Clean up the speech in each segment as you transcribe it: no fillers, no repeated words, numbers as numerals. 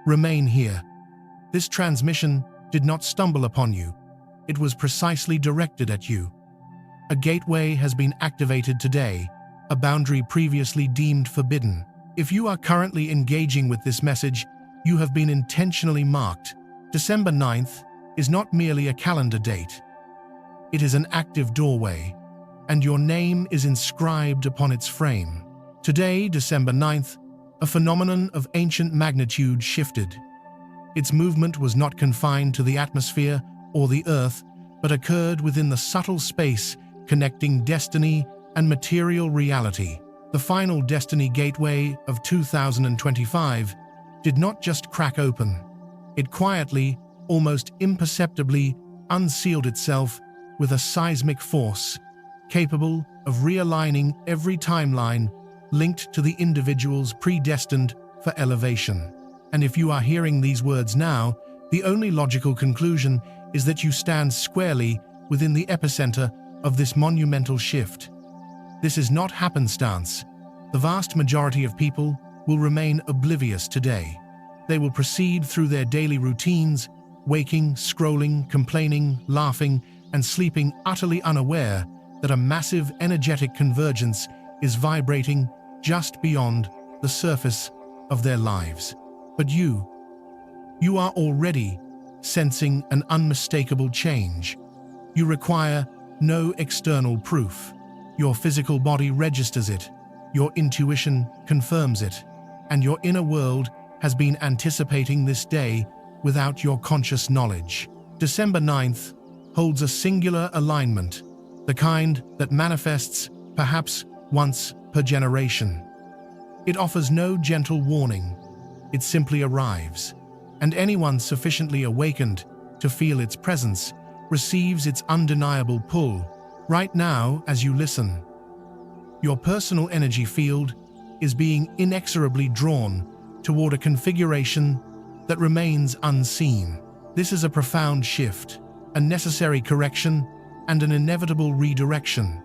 Remain here. This transmission did not stumble upon you. It was precisely directed at you. A gateway has been activated today, a boundary previously deemed forbidden. If you are currently engaging with this message, you have been intentionally marked. December 9th is not merely a calendar date. It is an active doorway, and your name is inscribed upon its frame. Today, December 9th, a phenomenon of ancient magnitude shifted. Its movement was not confined to the atmosphere or the earth, but occurred within the subtle space connecting destiny and material reality. The final Destiny Gateway of 2025 did not just crack open. It quietly, almost imperceptibly, unsealed itself with a seismic force, capable of realigning every timeline linked to the individuals predestined for elevation. And if you are hearing these words now, the only logical conclusion is that you stand squarely within the epicenter of this monumental shift. This is not happenstance. The vast majority of people will remain oblivious today. They will proceed through their daily routines, waking, scrolling, complaining, laughing, and sleeping utterly unaware that a massive energetic convergence is vibrating just beyond the surface of their lives. But you are already sensing an unmistakable change. You require no external proof. Your physical body registers it, your intuition confirms it, and your inner world has been anticipating this day without your conscious knowledge. December 9th holds a singular alignment, the kind that manifests perhaps once per generation. It offers no gentle warning. It simply arrives, and anyone sufficiently awakened to feel its presence receives its undeniable pull right now as you listen. Your personal energy field is being inexorably drawn toward a configuration that remains unseen. This is a profound shift, a necessary correction, and an inevitable redirection.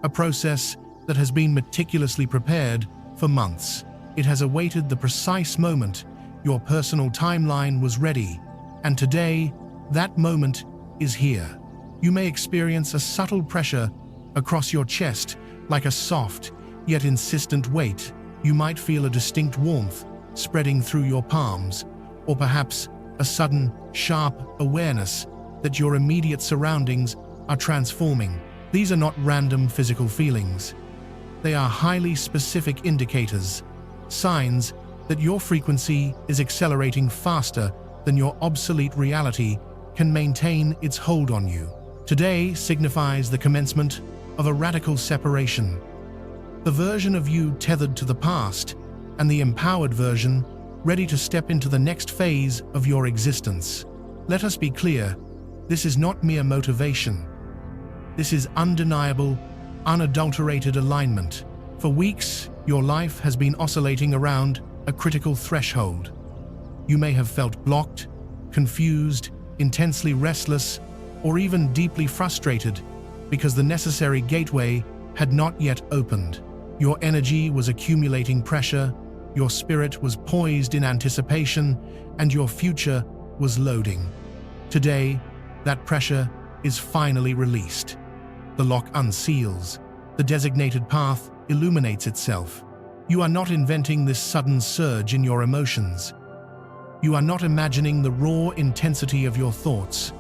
A process that has been meticulously prepared for months. It has awaited the precise moment your personal timeline was ready, and today, that moment is here. You may experience a subtle pressure across your chest, like a soft, yet insistent weight. You might feel a distinct warmth spreading through your palms, or perhaps a sudden, sharp awareness that your immediate surroundings are transforming. These are not random physical feelings. They are highly specific indicators, signs that your frequency is accelerating faster than your obsolete reality can maintain its hold on you. Today signifies the commencement of a radical separation. The version of you tethered to the past, and the empowered version ready to step into the next phase of your existence. Let us be clear, this is not mere motivation. This is undeniable, unadulterated alignment. For weeks, your life has been oscillating around a critical threshold. You may have felt blocked, confused, intensely restless, or even deeply frustrated because the necessary gateway had not yet opened. Your energy was accumulating pressure, your spirit was poised in anticipation, and your future was loading. Today, that pressure is finally released. The lock unseals. The designated path illuminates itself. You are not inventing this sudden surge in your emotions. You are not imagining the raw intensity of your thoughts.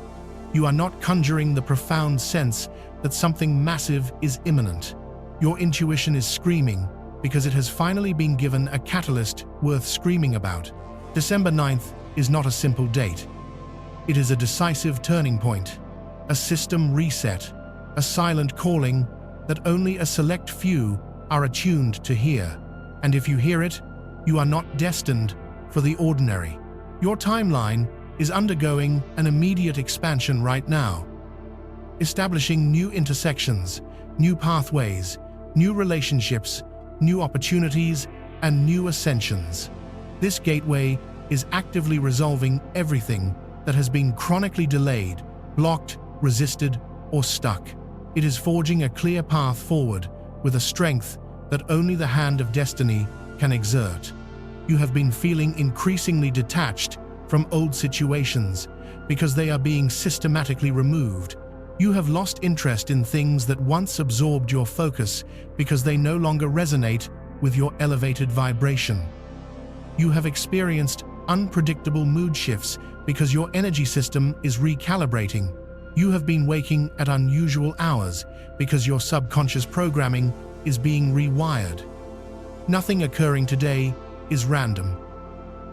You are not conjuring the profound sense that something massive is imminent. Your intuition is screaming because it has finally been given a catalyst worth screaming about. December 9th is not a simple date. It is a decisive turning point, a system reset, a silent calling that only a select few are attuned to hear. And if you hear it, you are not destined for the ordinary. Your timeline is undergoing an immediate expansion right now, establishing new intersections, new pathways, new relationships, new opportunities, and new ascensions. This gateway is actively resolving everything that has been chronically delayed, blocked, resisted, or stuck. It is forging a clear path forward with a strength that only the hand of destiny can exert. You have been feeling increasingly detached from old situations because they are being systematically removed. You have lost interest in things that once absorbed your focus because they no longer resonate with your elevated vibration. You have experienced unpredictable mood shifts because your energy system is recalibrating. You have been waking at unusual hours because your subconscious programming is being rewired. Nothing occurring today is random.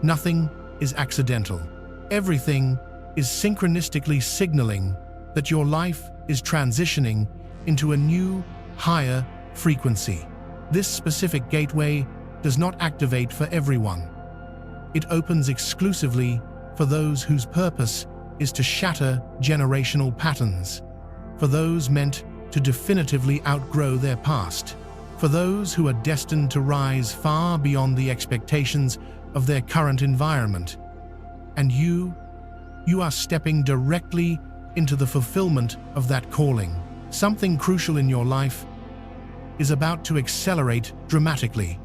Nothing is accidental. Everything is synchronistically signaling that your life is transitioning into a new, higher frequency. This specific gateway does not activate for everyone. It opens exclusively for those whose purpose is to shatter generational patterns, for those meant to definitively outgrow their past, for those who are destined to rise far beyond the expectations of their current environment. And you are stepping directly into the fulfillment of that calling. Something crucial in your life is about to accelerate dramatically.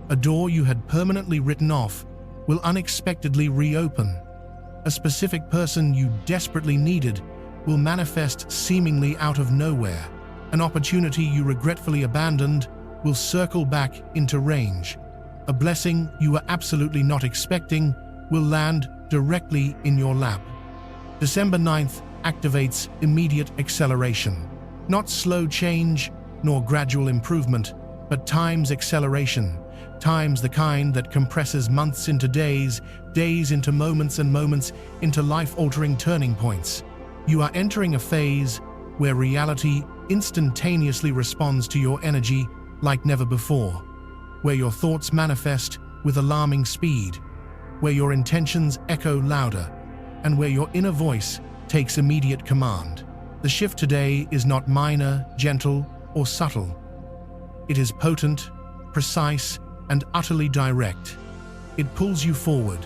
A door you had permanently written off will unexpectedly reopen. A specific person you desperately needed will manifest seemingly out of nowhere. An opportunity you regretfully abandoned will circle back into range. A blessing you were absolutely not expecting will land directly in your lap. December 9th activates immediate acceleration. Not slow change nor gradual improvement, but times acceleration. Times the kind that compresses months into days, days into moments, and moments into life-altering turning points. You are entering a phase where reality instantaneously responds to your energy like never before, where your thoughts manifest with alarming speed, where your intentions echo louder, and where your inner voice takes immediate command. The shift today is not minor, gentle, or subtle. It is potent, precise, and utterly direct. It pulls you forward.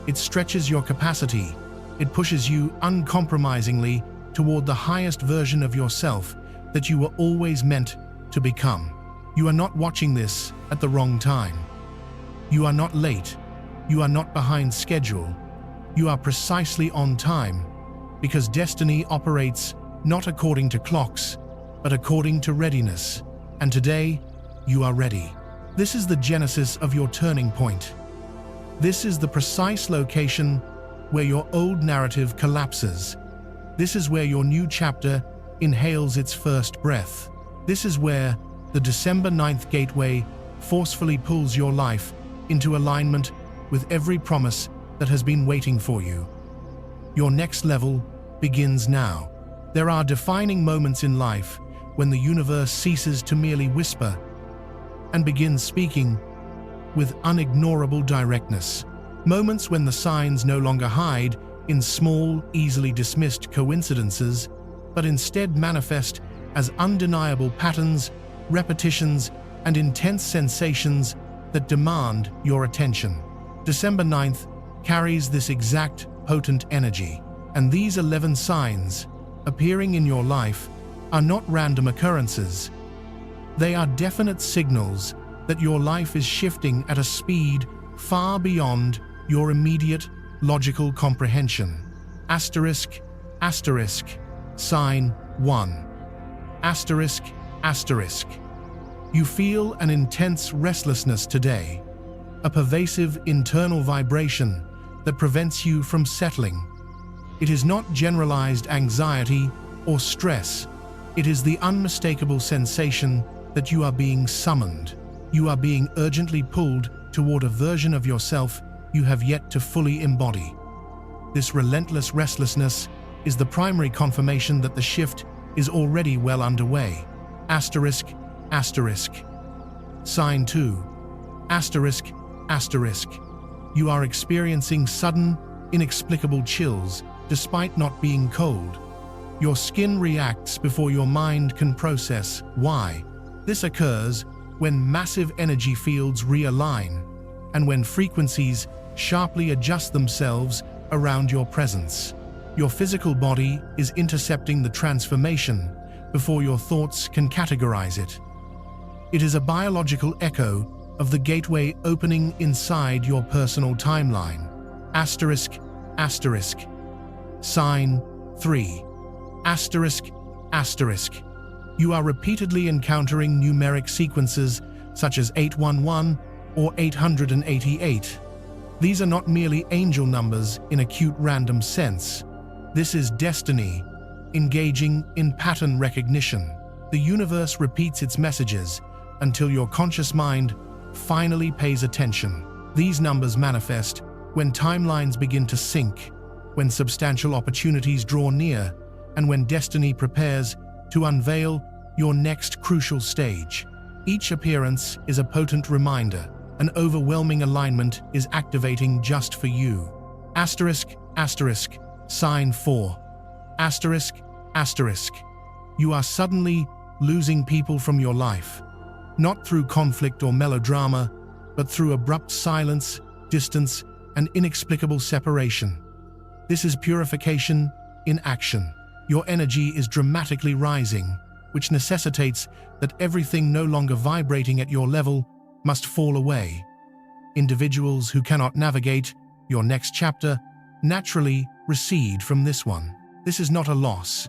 It stretches your capacity. It pushes you uncompromisingly toward the highest version of yourself that you were always meant to become. You are not watching this at the wrong time. You are not late. You are not behind schedule. You are precisely on time, because destiny operates not according to clocks, but according to readiness. And today, you are ready. This is the genesis of your turning point. This is the precise location where your old narrative collapses. This is where your new chapter inhales its first breath. This is where the December 9th gateway forcefully pulls your life into alignment with every promise that has been waiting for you. Your next level begins now. There are defining moments in life when the universe ceases to merely whisper and begins speaking with unignorable directness. Moments when the signs no longer hide in small, easily dismissed coincidences, but instead manifest as undeniable patterns, repetitions, and intense sensations that demand your attention. December 9th carries this exact potent energy, and these 11 signs appearing in your life are not random occurrences. They are definite signals that your life is shifting at a speed far beyond your immediate logical comprehension. Asterisk, asterisk, sign 1. Asterisk, asterisk. You feel an intense restlessness today, a pervasive internal vibration that prevents you from settling. It is not generalized anxiety or stress. It is the unmistakable sensation that you are being summoned. You are being urgently pulled toward a version of yourself you have yet to fully embody. This relentless restlessness is the primary confirmation that the shift is already well underway. Asterisk, asterisk. Sign 2. Asterisk, asterisk. You are experiencing sudden, inexplicable chills despite not being cold. Your skin reacts before your mind can process why. This occurs when massive energy fields realign and when frequencies sharply adjust themselves around your presence. Your physical body is intercepting the transformation before your thoughts can categorize it. It is a biological echo of the gateway opening inside your personal timeline. Asterisk, asterisk. Sign 3. Asterisk, asterisk. You are repeatedly encountering numeric sequences such as 811 or 888. These are not merely angel numbers in a cute random sense. This is destiny, engaging in pattern recognition. The universe repeats its messages until your conscious mind finally pays attention. These numbers manifest when timelines begin to sync, when substantial opportunities draw near, and when destiny prepares to unveil your next crucial stage. Each appearance is a potent reminder. An overwhelming alignment is activating just for you. Asterisk, asterisk. Sign 4. Asterisk, asterisk. You are suddenly losing people from your life, not through conflict or melodrama, but through abrupt silence, distance, and inexplicable separation. This is purification in action. Your energy is dramatically rising, which necessitates that everything no longer vibrating at your level must fall away. Individuals who cannot navigate your next chapter naturally recede from this one. This is not a loss.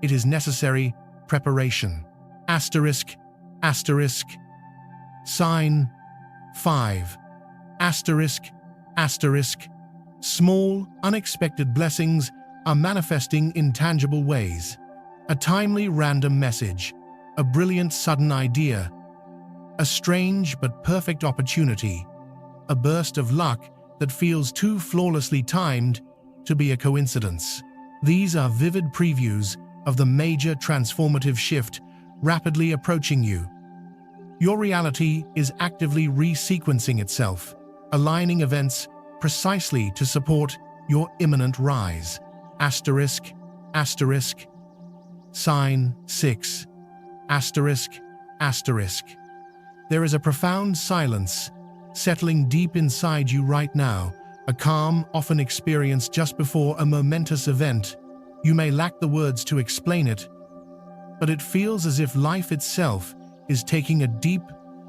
It is necessary preparation. Asterisk, asterisk. Sign 5. Asterisk, asterisk. Small, unexpected blessings are manifesting in tangible ways. A timely random message, a brilliant sudden idea, a strange but perfect opportunity, a burst of luck that feels too flawlessly timed to be a coincidence. These are vivid previews of the major transformative shift rapidly approaching you. Your reality is actively resequencing itself, aligning events precisely to support your imminent rise. Asterisk, asterisk. Sign 6. Asterisk, asterisk. There is a profound silence settling deep inside you right now, a calm often experienced just before a momentous event. You may lack the words to explain it, but it feels as if life itself is taking a deep,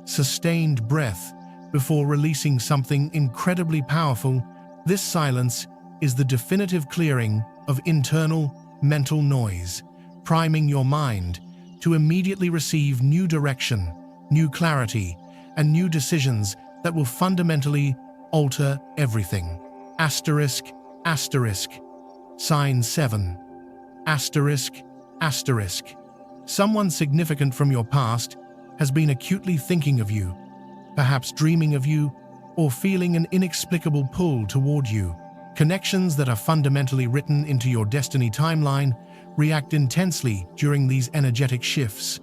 sustained breath before releasing something incredibly powerful. This silence is the definitive clearing of internal mental noise, priming your mind to immediately receive new direction, new clarity, and new decisions that will fundamentally alter everything. Asterisk, asterisk. Sign 7. Asterisk, asterisk. Someone significant from your past has been acutely thinking of you, perhaps dreaming of you, or feeling an inexplicable pull toward you. Connections that are fundamentally written into your destiny timeline react intensely during these energetic shifts.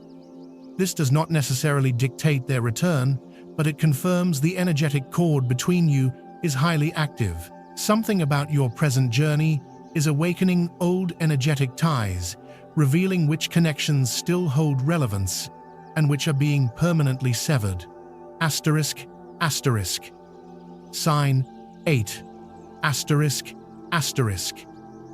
This does not necessarily dictate their return, but it confirms the energetic cord between you is highly active. Something about your present journey is awakening old energetic ties, revealing which connections still hold relevance and which are being permanently severed. Asterisk, asterisk. Sign 8. Asterisk, asterisk.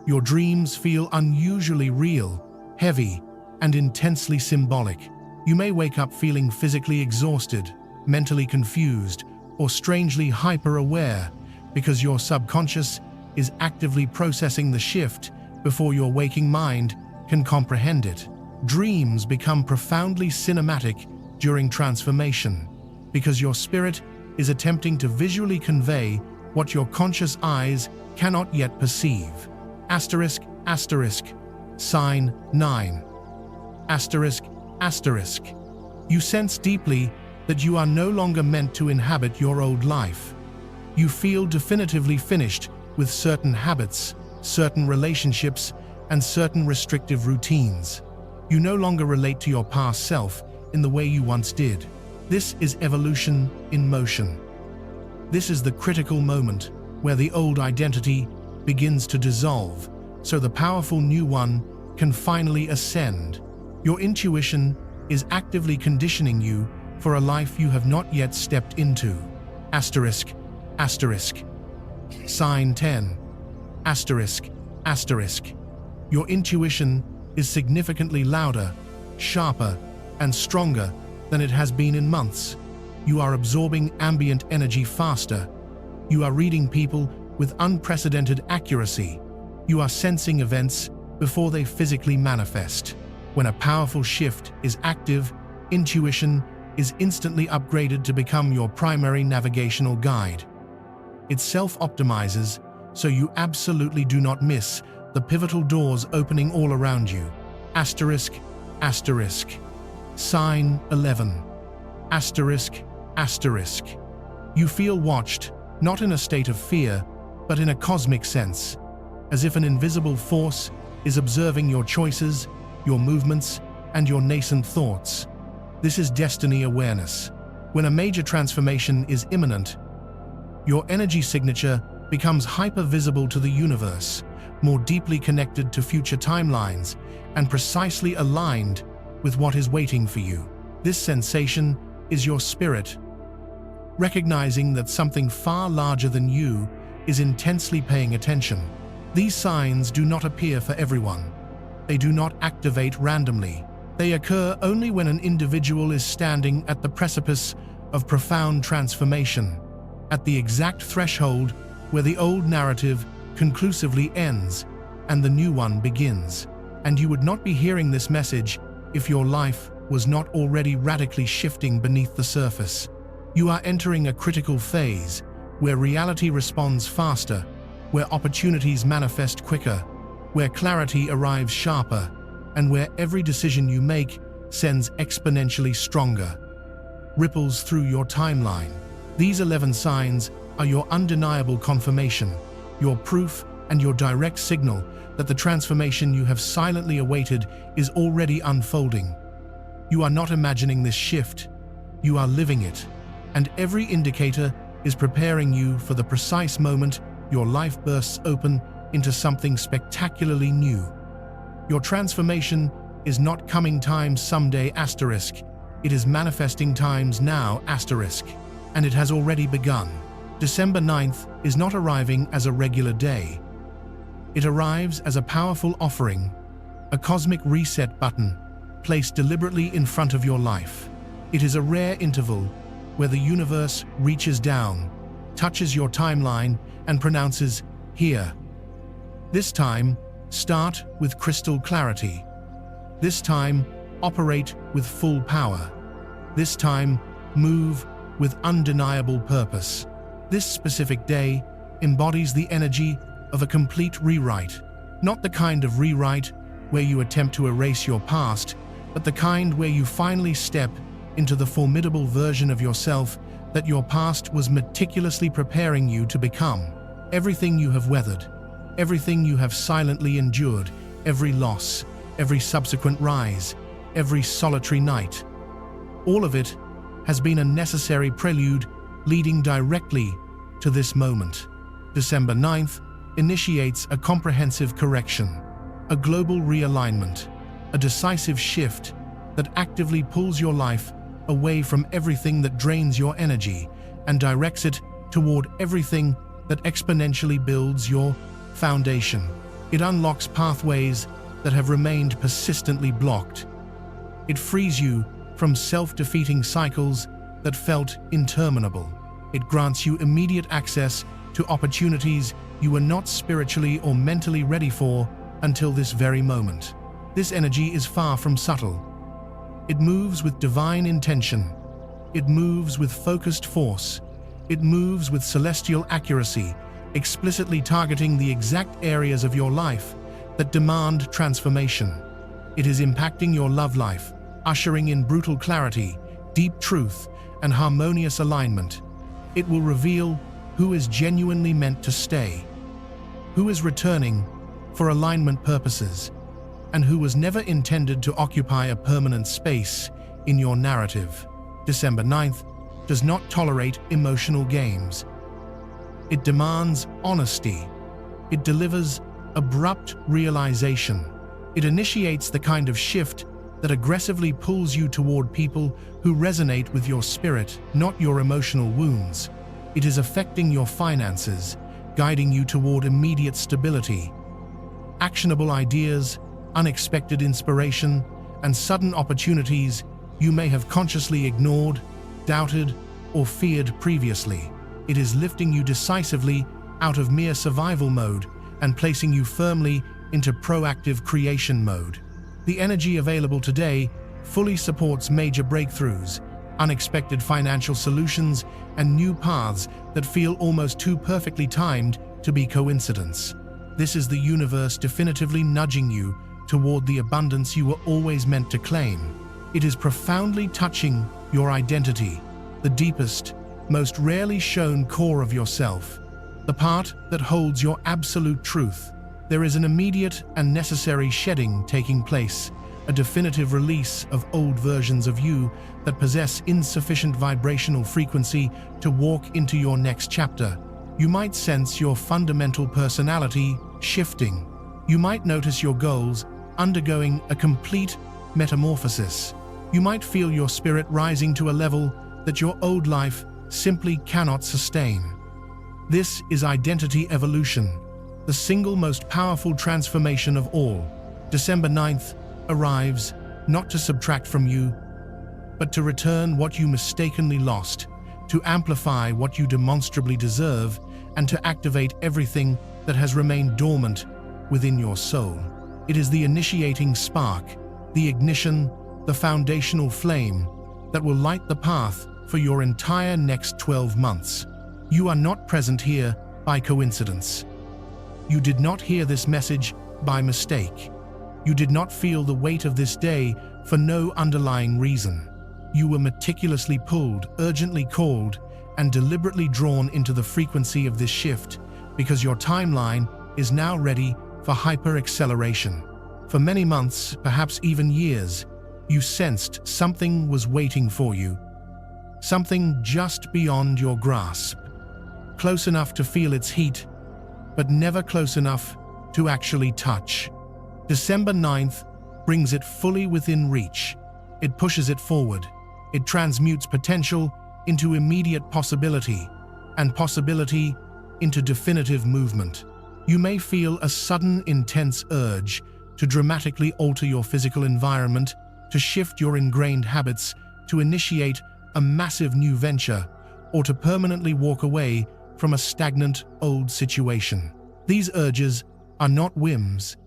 Your dreams feel unusually real, heavy, and intensely symbolic. You may wake up feeling physically exhausted, mentally confused, or strangely hyper-aware because your subconscious is actively processing the shift before your waking mind can comprehend it. Dreams become profoundly cinematic during transformation because your spirit is attempting to visually convey what your conscious eyes cannot yet perceive. Asterisk, asterisk. Sign 9. Asterisk, asterisk. You sense deeply that you are no longer meant to inhabit your old life. You feel definitively finished with certain habits, certain relationships, and certain restrictive routines. You no longer relate to your past self in the way you once did. This is evolution in motion. This is the critical moment where the old identity begins to dissolve, so the powerful new one can finally ascend. Your intuition is actively conditioning you for a life you have not yet stepped into. Asterisk, asterisk. Sign 10. Asterisk, asterisk. Your intuition is significantly louder, sharper, and stronger than it has been in months. You are absorbing ambient energy faster. You are reading people with unprecedented accuracy. You are sensing events before they physically manifest. When a powerful shift is active, intuition is instantly upgraded to become your primary navigational guide. It self-optimizes, so you absolutely do not miss the pivotal doors opening all around you. Asterisk, asterisk. Sign 11. Asterisk, asterisk. You feel watched, not in a state of fear, but in a cosmic sense, as if an invisible force is observing your choices, your movements, and your nascent thoughts. This is destiny awareness. When a major transformation is imminent, your energy signature becomes hyper-visible to the universe, more deeply connected to future timelines, and precisely aligned with what is waiting for you. This sensation is your spirit, recognizing that something far larger than you is intensely paying attention. These signs do not appear for everyone. They do not activate randomly. They occur only when an individual is standing at the precipice of profound transformation, at the exact threshold where the old narrative conclusively ends and the new one begins. And you would not be hearing this message if your life was not already radically shifting beneath the surface. You are entering a critical phase where reality responds faster, where opportunities manifest quicker, where clarity arrives sharper, and where every decision you make sends exponentially stronger ripples through your timeline. These 11 signs are your undeniable confirmation, your proof and your direct signal that the transformation you have silently awaited is already unfolding. You are not imagining this shift, you are living it, and every indicator is preparing you for the precise moment your life bursts open into something spectacularly new. Your transformation is not coming times someday asterisk, it is manifesting times now asterisk, and it has already begun. December 9th is not arriving as a regular day. It arrives as a powerful offering, a cosmic reset button placed deliberately in front of your life. It is a rare interval where the universe reaches down, touches your timeline, and pronounces, "Here." This time, start with crystal clarity. This time, operate with full power. This time, move with undeniable purpose. This specific day embodies the energy of a complete rewrite, not the kind of rewrite where you attempt to erase your past, but the kind where you finally step into the formidable version of yourself that your past was meticulously preparing you to become. Everything you have weathered, everything you have silently endured, every loss, every subsequent rise, every solitary night, all of it has been a necessary prelude leading directly to this moment. December 9th initiates a comprehensive correction, a global realignment, a decisive shift that actively pulls your life away from everything that drains your energy and directs it toward everything that exponentially builds your foundation. It unlocks pathways that have remained persistently blocked. It frees you from self-defeating cycles that felt interminable. It grants you immediate access to opportunities you were not spiritually or mentally ready for until this very moment. This energy is far from subtle. It moves with divine intention. It moves with focused force. It moves with celestial accuracy, explicitly targeting the exact areas of your life that demand transformation. It is impacting your love life, ushering in brutal clarity, deep truth, and harmonious alignment. It will reveal who is genuinely meant to stay, who is returning for alignment purposes, and who was never intended to occupy a permanent space in your narrative. December 9th does not tolerate emotional games. It demands honesty. It delivers abrupt realization. It initiates the kind of shift that aggressively pulls you toward people who resonate with your spirit, not your emotional wounds. It is affecting your finances, guiding you toward immediate stability. Actionable ideas, unexpected inspiration, and sudden opportunities you may have consciously ignored, doubted, or feared previously. It is lifting you decisively out of mere survival mode and placing you firmly into proactive creation mode. The energy available today fully supports major breakthroughs, unexpected financial solutions, and new paths that feel almost too perfectly timed to be coincidence. This is the universe definitively nudging you toward the abundance you were always meant to claim. It is profoundly touching your identity, the deepest, most rarely shown core of yourself, the part that holds your absolute truth. There is an immediate and necessary shedding taking place, a definitive release of old versions of you that possess insufficient vibrational frequency to walk into your next chapter. You might sense your fundamental personality shifting. You might notice your goals undergoing a complete metamorphosis. You might feel your spirit rising to a level that your old life simply cannot sustain. This is identity evolution, the single most powerful transformation of all. December 9th arrives not to subtract from you, but to return what you mistakenly lost, to amplify what you demonstrably deserve, and to activate everything that has remained dormant within your soul. It is the initiating spark, the ignition, the foundational flame that will light the path for your entire next 12 months. You are not present here by coincidence. You did not hear this message by mistake. You did not feel the weight of this day for no underlying reason. You were meticulously pulled, urgently called, and deliberately drawn into the frequency of this shift because your timeline is now ready for hyper-acceleration. For many months, perhaps even years, you sensed something was waiting for you, something just beyond your grasp, close enough to feel its heat, but never close enough to actually touch. December 9th brings it fully within reach. It pushes it forward. It transmutes potential into immediate possibility, and possibility into definitive movement. You may feel a sudden, intense urge to dramatically alter your physical environment, to shift your ingrained habits, to initiate a massive new venture, or to permanently walk away from a stagnant old situation. These urges are not whims.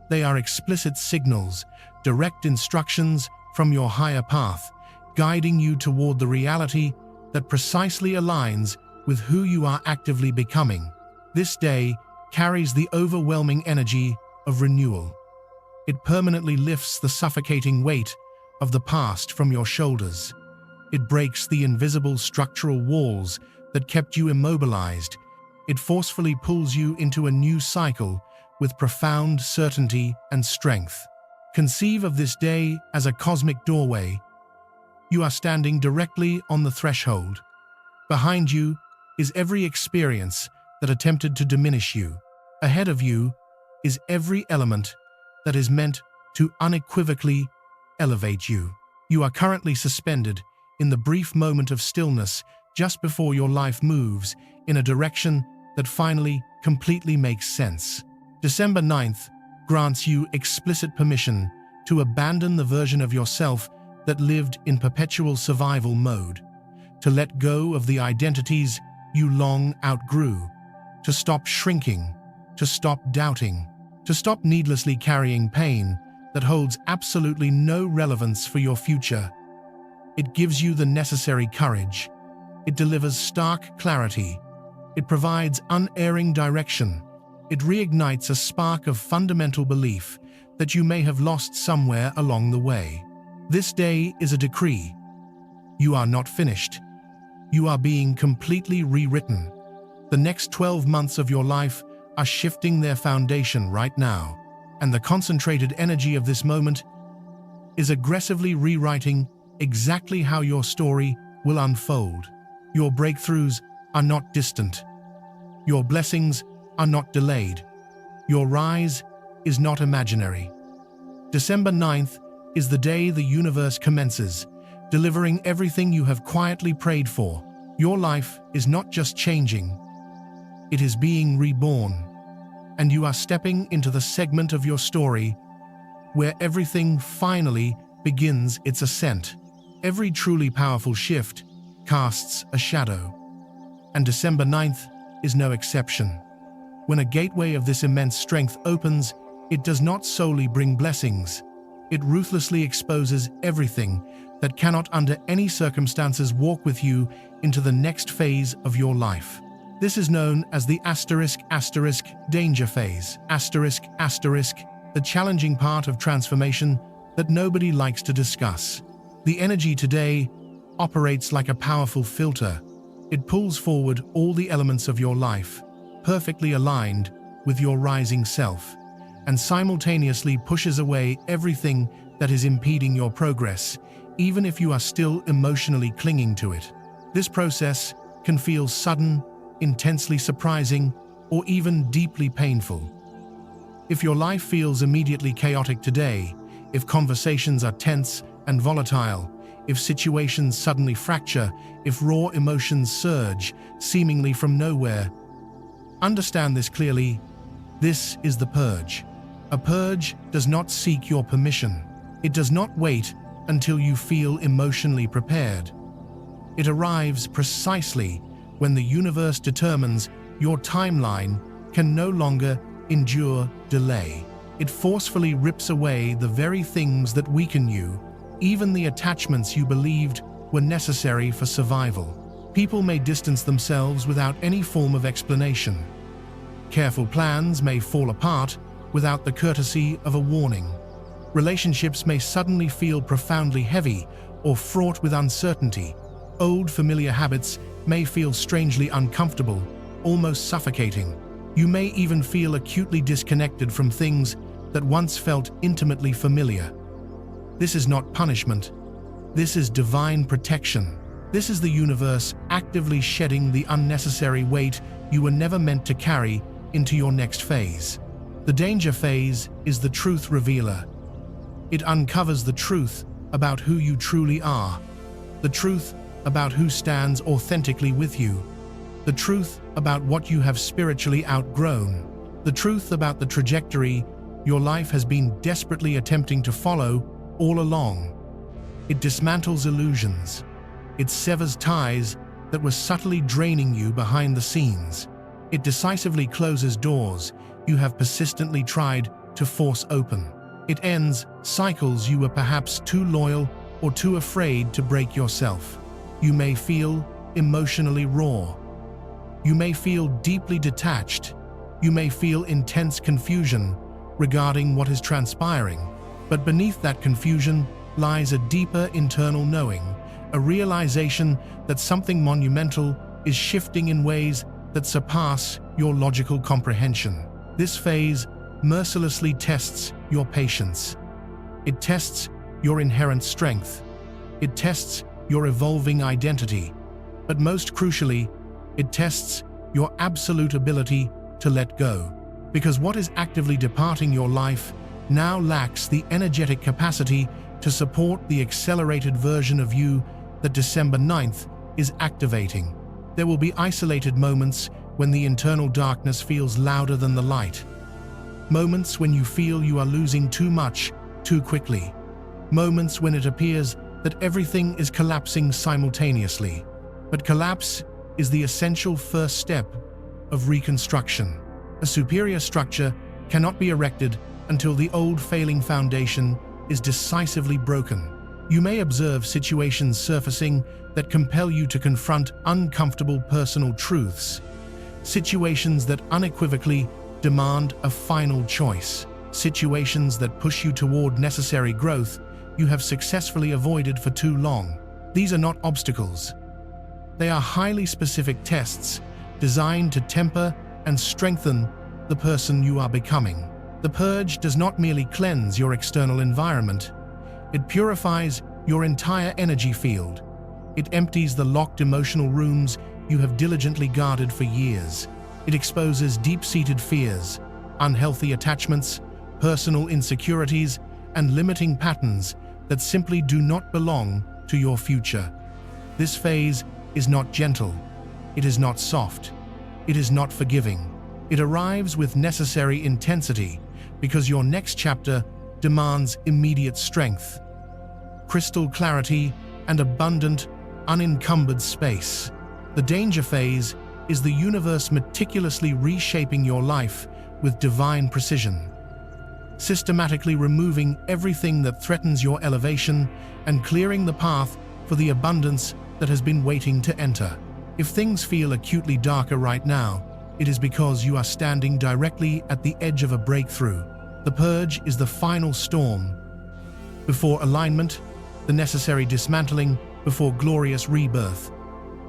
They are explicit signals, direct instructions from your higher path, guiding you toward the reality that precisely aligns with who you are actively becoming. This day carries the overwhelming energy of renewal. It permanently lifts the suffocating weight of the past from your shoulders. It breaks the invisible structural walls that kept you immobilized. It forcefully pulls you into a new cycle with profound certainty and strength. Conceive of this day as a cosmic doorway. You are standing directly on the threshold. Behind you is every experience that attempted to diminish you. Ahead of you is every element that is meant to unequivocally elevate you. You are currently suspended in the brief moment of stillness just before your life moves in a direction that finally completely makes sense. December 9th grants you explicit permission to abandon the version of yourself that lived in perpetual survival mode, to let go of the identities you long outgrew, to stop shrinking, to stop doubting, to stop needlessly carrying pain that holds absolutely no relevance for your future. It gives you the necessary courage. It delivers stark clarity. It provides unerring direction. It reignites a spark of fundamental belief that you may have lost somewhere along the way. This day is a decree. You are not finished. You are being completely rewritten. The next 12 months of your life are shifting their foundation right now, and the concentrated energy of this moment is aggressively rewriting exactly how your story will unfold. Your breakthroughs are not distant. Your blessings are not delayed. Your rise is not imaginary. December 9th is the day the universe commences, delivering everything you have quietly prayed for. Your life is not just changing, it is being reborn, and you are stepping into the segment of your story where everything finally begins its ascent. Every truly powerful shift casts a shadow. And December 9th is no exception. When a gateway of this immense strength opens, it does not solely bring blessings. It ruthlessly exposes everything that cannot under any circumstances walk with you into the next phase of your life. This is known as the *** danger phase, ***, the challenging part of transformation that nobody likes to discuss. The energy today operates like a powerful filter. It pulls forward all the elements of your life, perfectly aligned with your rising self, and simultaneously pushes away everything that is impeding your progress, even if you are still emotionally clinging to it. This process can feel sudden, intensely surprising, or even deeply painful. If your life feels immediately chaotic today, if conversations are tense and volatile, if situations suddenly fracture, if raw emotions surge, seemingly from nowhere, understand this clearly. This is the purge. A purge does not seek your permission. It does not wait until you feel emotionally prepared. It arrives precisely when the universe determines your timeline can no longer endure delay. It forcefully rips away the very things that weaken you, even the attachments you believed were necessary for survival. People may distance themselves without any form of explanation. Careful plans may fall apart without the courtesy of a warning. Relationships may suddenly feel profoundly heavy or fraught with uncertainty. Old familiar habits may feel strangely uncomfortable, almost suffocating. You may even feel acutely disconnected from things that once felt intimately familiar. This is not punishment. This is divine protection. This is the universe actively shedding the unnecessary weight you were never meant to carry into your next phase. The danger phase is the truth revealer. It uncovers the truth about who you truly are, the truth about who stands authentically with you, the truth about what you have spiritually outgrown, the truth about the trajectory your life has been desperately attempting to follow all along. It dismantles illusions. It severs ties that were subtly draining you behind the scenes. It decisively closes doors you have persistently tried to force open. It ends cycles you were perhaps too loyal or too afraid to break yourself. You may feel emotionally raw. You may feel deeply detached. You may feel intense confusion regarding what is transpiring. But beneath that confusion lies a deeper internal knowing, a realization that something monumental is shifting in ways that surpass your logical comprehension. This phase mercilessly tests your patience. It tests your inherent strength. It tests your evolving identity. But most crucially, it tests your absolute ability to let go. Because what is actively departing your life now lacks the energetic capacity to support the accelerated version of you that December 9th is activating. There will be isolated moments when the internal darkness feels louder than the light. Moments when you feel you are losing too much, too quickly. Moments when it appears that everything is collapsing simultaneously. But collapse is the essential first step of reconstruction. A superior structure cannot be erected until the old failing foundation is decisively broken. You may observe situations surfacing that compel you to confront uncomfortable personal truths. Situations that unequivocally demand a final choice. Situations that push you toward necessary growth you have successfully avoided for too long. These are not obstacles. They are highly specific tests designed to temper and strengthen the person you are becoming. The purge does not merely cleanse your external environment. It purifies your entire energy field. It empties the locked emotional rooms you have diligently guarded for years. It exposes deep-seated fears, unhealthy attachments, personal insecurities, and limiting patterns that simply do not belong to your future. This phase is not gentle. It is not soft. It is not forgiving. It arrives with necessary intensity because your next chapter demands immediate strength, crystal clarity, and abundant, unencumbered space. The danger phase is the universe meticulously reshaping your life with divine precision, systematically removing everything that threatens your elevation and clearing the path for the abundance that has been waiting to enter. If things feel acutely darker right now, it is because you are standing directly at the edge of a breakthrough. The purge is the final storm. Before alignment, the necessary dismantling before glorious rebirth.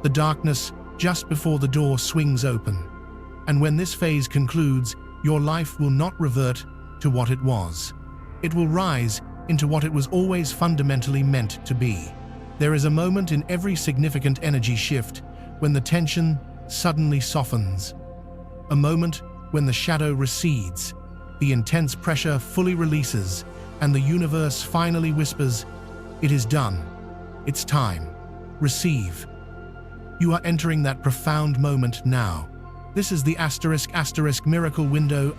The darkness just before the door swings open. And when this phase concludes, your life will not revert to what it was. It will rise into what it was always fundamentally meant to be. There is a moment in every significant energy shift when the tension suddenly softens. A moment when the shadow recedes, the intense pressure fully releases, and the universe finally whispers, "It is done. It's time. Receive." You are entering that profound moment now. This is the *** miracle window ***.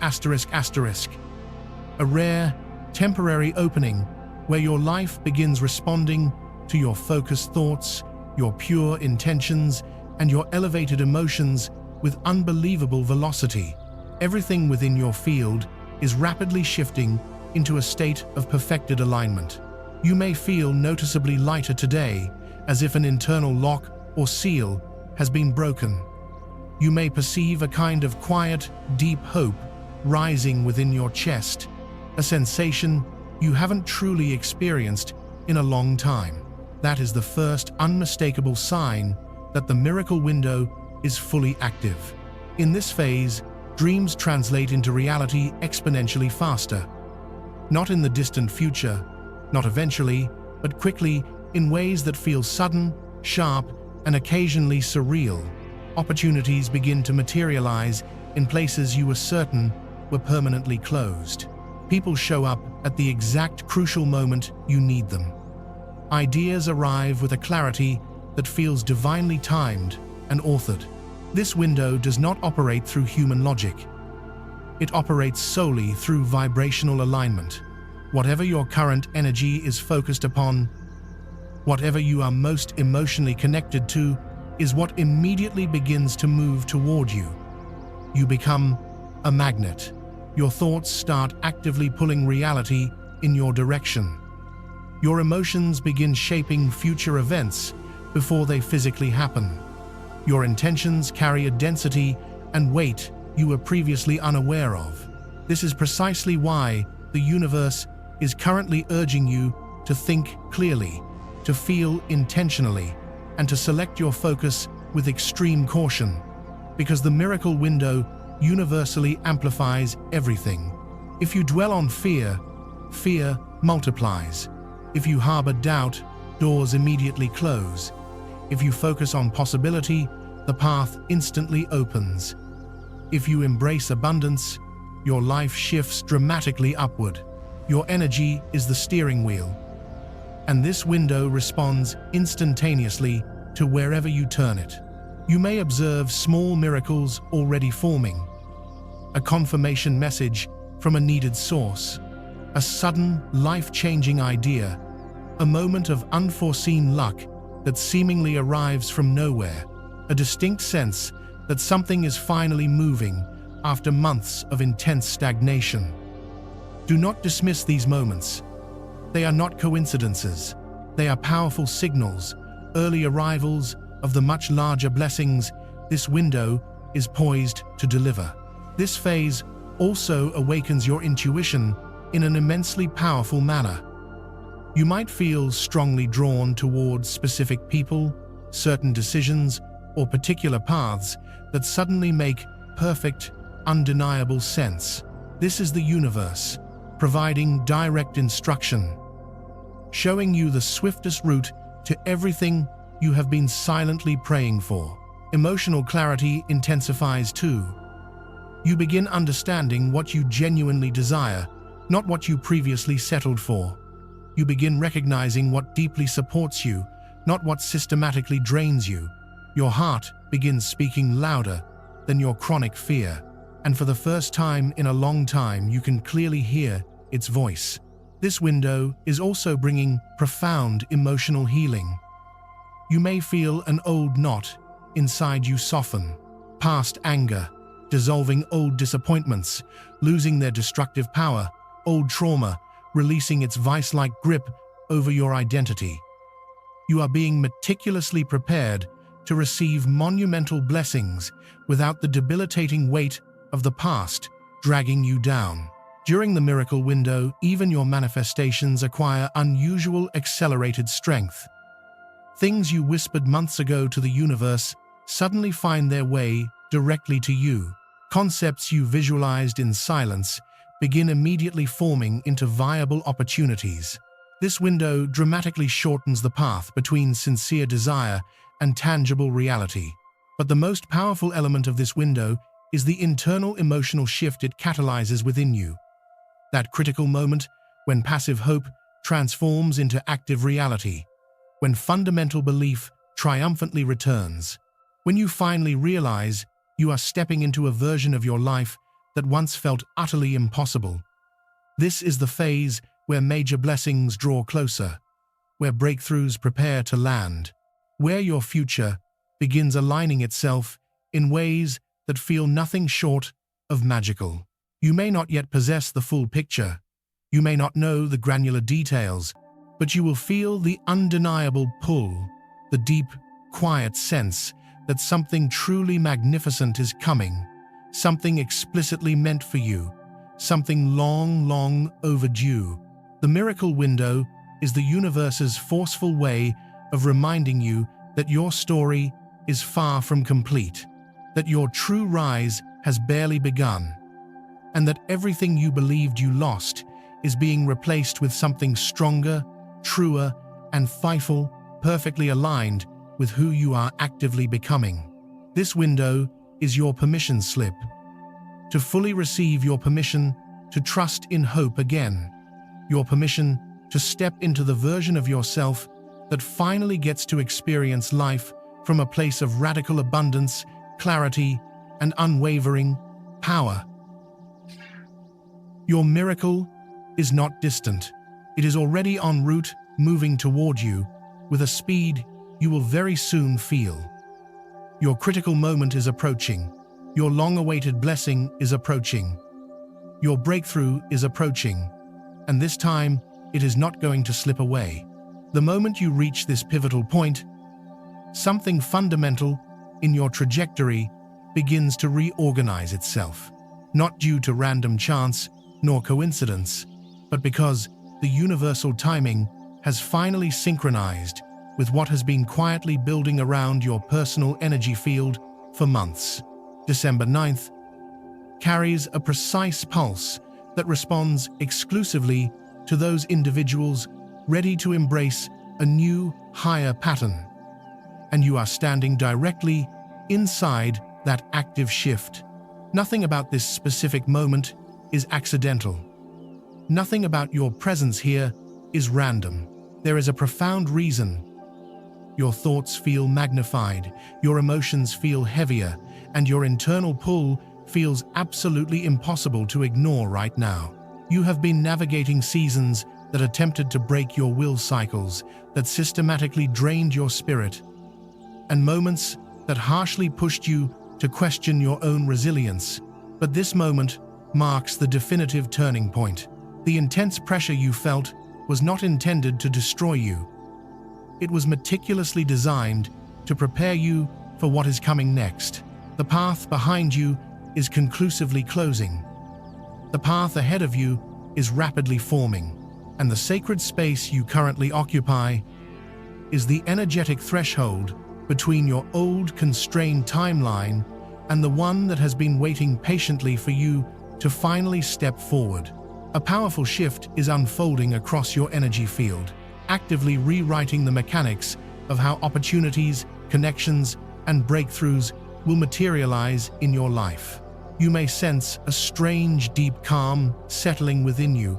A rare, temporary opening where your life begins responding to your focused thoughts, your pure intentions, and your elevated emotions with unbelievable velocity. Everything within your field is rapidly shifting into a state of perfected alignment. You may feel noticeably lighter today, as if an internal lock or seal has been broken. You may perceive a kind of quiet, deep hope rising within your chest, a sensation you haven't truly experienced in a long time. That is the first unmistakable sign that the miracle window is fully active. In this phase, dreams translate into reality exponentially faster. Not in the distant future, not eventually, but quickly, in ways that feel sudden, sharp, and occasionally surreal. Opportunities begin to materialize in places you were certain were permanently closed. People show up at the exact crucial moment you need them. Ideas arrive with a clarity that feels divinely timed and authored. This window does not operate through human logic. It operates solely through vibrational alignment. Whatever your current energy is focused upon, whatever you are most emotionally connected to, is what immediately begins to move toward you. You become a magnet. Your thoughts start actively pulling reality in your direction. Your emotions begin shaping future events before they physically happen. Your intentions carry a density and weight you were previously unaware of. This is precisely why the universe is currently urging you to think clearly, to feel intentionally, and to select your focus with extreme caution, because the miracle window universally amplifies everything. If you dwell on fear, fear multiplies. If you harbor doubt, doors immediately close. If you focus on possibility, the path instantly opens. If you embrace abundance, your life shifts dramatically upward. Your energy is the steering wheel, and this window responds instantaneously to wherever you turn it. You may observe small miracles already forming, a confirmation message from a needed source, a sudden, life-changing idea, a moment of unforeseen luck that seemingly arrives from nowhere, a distinct sense that something is finally moving after months of intense stagnation. Do not dismiss these moments. They are not coincidences. They are powerful signals, early arrivals of the much larger blessings this window is poised to deliver. This phase also awakens your intuition in an immensely powerful manner. You might feel strongly drawn towards specific people, certain decisions, or particular paths that suddenly make perfect, undeniable sense. This is the universe, providing direct instruction, showing you the swiftest route to everything you have been silently praying for. Emotional clarity intensifies too. You begin understanding what you genuinely desire, not what you previously settled for. You begin recognizing what deeply supports you, not what systematically drains you. Your heart begins speaking louder than your chronic fear, and for the first time in a long time you can clearly hear its voice. This window is also bringing profound emotional healing. You may feel an old knot inside you soften, past anger, dissolving old disappointments, losing their destructive power, old trauma, releasing its vice-like grip over your identity. You are being meticulously prepared to receive monumental blessings without the debilitating weight of the past dragging you down. During the miracle window, even your manifestations acquire unusual accelerated strength. Things you whispered months ago to the universe suddenly find their way directly to you. Concepts you visualized in silence begin immediately forming into viable opportunities. This window dramatically shortens the path between sincere desire and tangible reality. But the most powerful element of this window is the internal emotional shift it catalyzes within you. That critical moment when passive hope transforms into active reality, when fundamental belief triumphantly returns, when you finally realize you are stepping into a version of your life that once felt utterly impossible. This is the phase where major blessings draw closer, where breakthroughs prepare to land, where your future begins aligning itself in ways that feel nothing short of magical. You may not yet possess the full picture, you may not know the granular details, but you will feel the undeniable pull, the deep, quiet sense that something truly magnificent is coming, something explicitly meant for you, something long, long overdue. The miracle window is the universe's forceful way of reminding you that your story is far from complete, that your true rise has barely begun, and that everything you believed you lost is being replaced with something stronger, truer, and faithful, perfectly aligned with who you are actively becoming. This window is your permission slip to fully receive, your permission to trust in hope again, your permission to step into the version of yourself that finally gets to experience life from a place of radical abundance, clarity, and unwavering power. Your miracle is not distant. It is already en route, moving toward you with a speed you will very soon feel. Your critical moment is approaching. Your long-awaited blessing is approaching. Your breakthrough is approaching. And this time, it is not going to slip away. The moment you reach this pivotal point, something fundamental in your trajectory begins to reorganize itself, not due to random chance nor coincidence, but because the universal timing has finally synchronized with what has been quietly building around your personal energy field for months. December 9th carries a precise pulse that responds exclusively to those individuals ready to embrace a new, higher pattern. And you are standing directly inside that active shift. Nothing about this specific moment is accidental. Nothing about your presence here is random. There is a profound reason. Your thoughts feel magnified, your emotions feel heavier, and your internal pull feels absolutely impossible to ignore right now. You have been navigating seasons that attempted to break your will cycles, that systematically drained your spirit, and moments that harshly pushed you to question your own resilience. But this moment marks the definitive turning point. The intense pressure you felt was not intended to destroy you. It was meticulously designed to prepare you for what is coming next. The path behind you is conclusively closing. The path ahead of you is rapidly forming, and the sacred space you currently occupy is the energetic threshold between your old constrained timeline and the one that has been waiting patiently for you to finally step forward. A powerful shift is unfolding across your energy field, actively rewriting the mechanics of how opportunities, connections, and breakthroughs will materialize in your life. You may sense a strange, deep calm settling within you,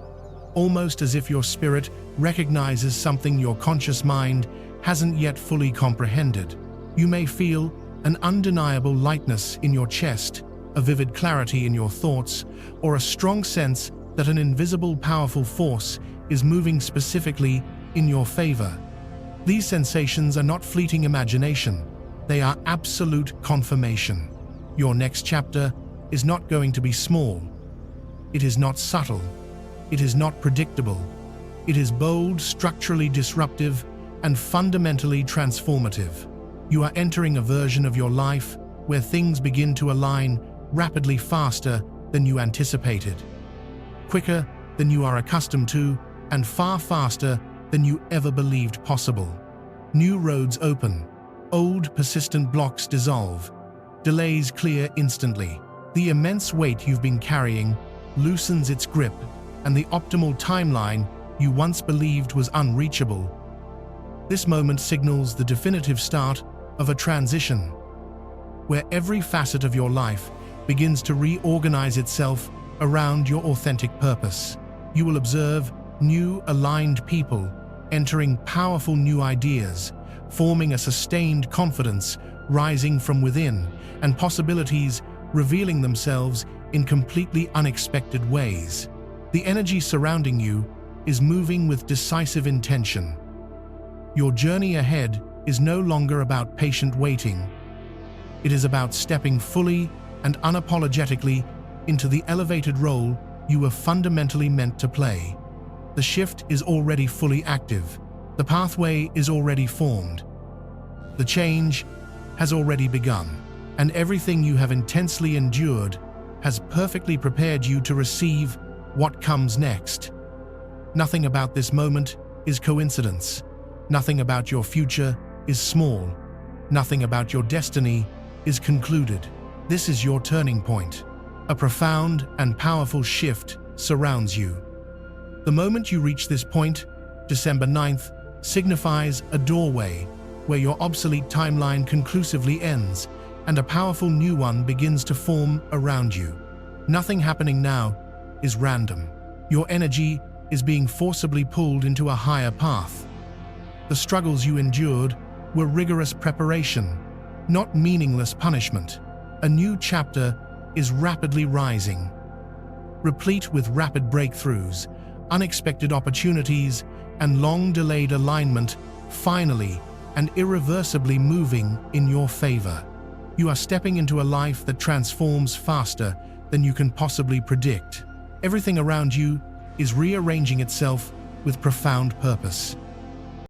almost as if your spirit recognizes something your conscious mind hasn't yet fully comprehended. You may feel an undeniable lightness in your chest, a vivid clarity in your thoughts, or a strong sense that an invisible, powerful force is moving specifically in your favor. These sensations are not fleeting imagination, they are absolute confirmation. Your next chapter is not going to be small. It is not subtle. It is not predictable. It is bold, structurally disruptive, and fundamentally transformative. You are entering a version of your life where things begin to align rapidly, faster than you anticipated, quicker than you are accustomed to, and far faster than you ever believed possible. New roads open, old persistent blocks dissolve, delays clear instantly. The immense weight you've been carrying loosens its grip, and the optimal timeline you once believed was unreachable. This moment signals the definitive start of a transition, where every facet of your life begins to reorganize itself around your authentic purpose. You will observe new, aligned people entering powerful new ideas, forming a sustained confidence rising from within, and possibilities revealing themselves in completely unexpected ways. The energy surrounding you is moving with decisive intention. Your journey ahead is no longer about patient waiting. It is about stepping fully and unapologetically into the elevated role you were fundamentally meant to play. The shift is already fully active. The pathway is already formed. The change has already begun, and everything you have intensely endured has perfectly prepared you to receive what comes next. Nothing about this moment is coincidence. Nothing about your future is small. Nothing about your destiny is concluded. This is your turning point. A profound and powerful shift surrounds you. The moment you reach this point, December 9th, signifies a doorway where your obsolete timeline conclusively ends and a powerful new one begins to form around you. Nothing happening now is random. Your energy is being forcibly pulled into a higher path. The struggles you endured were rigorous preparation, not meaningless punishment. A new chapter is rapidly rising, replete with rapid breakthroughs, unexpected opportunities, and long-delayed alignment, finally and irreversibly moving in your favor. You are stepping into a life that transforms faster than you can possibly predict. Everything around you is rearranging itself with profound purpose.